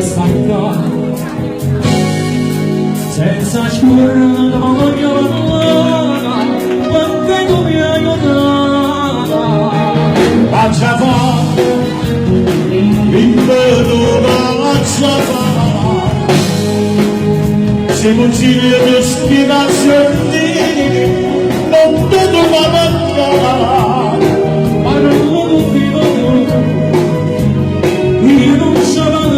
sacca senza scurra la mia ballata quante tu mi hai aiutata faccia fa l'inverno faccia fa siamo giri di spiegazioni non vedo la banda ma non lo dubito io non so la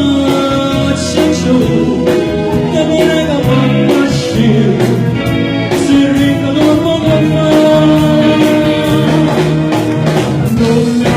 senso che mi rega quando sciro si ricordo come fa non mi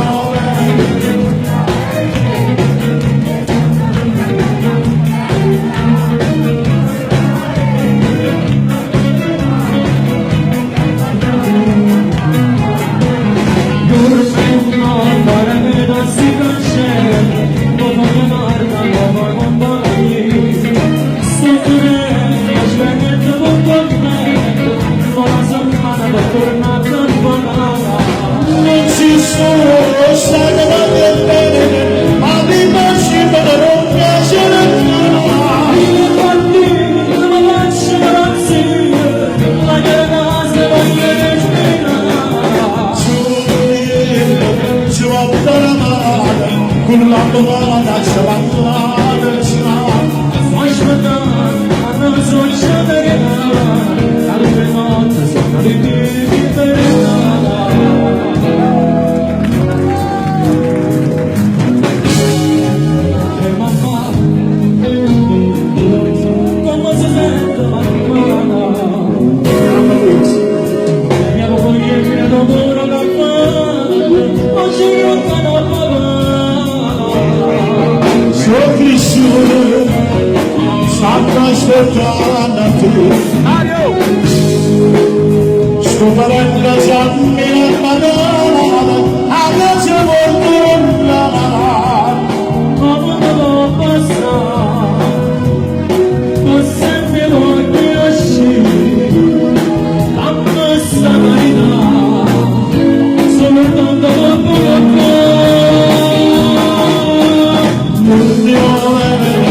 sto farendo gianni nel madonna alla tua volta come devo passare sempre voglio uscire a questa verità sono tanto poco non devo avere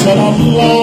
niente la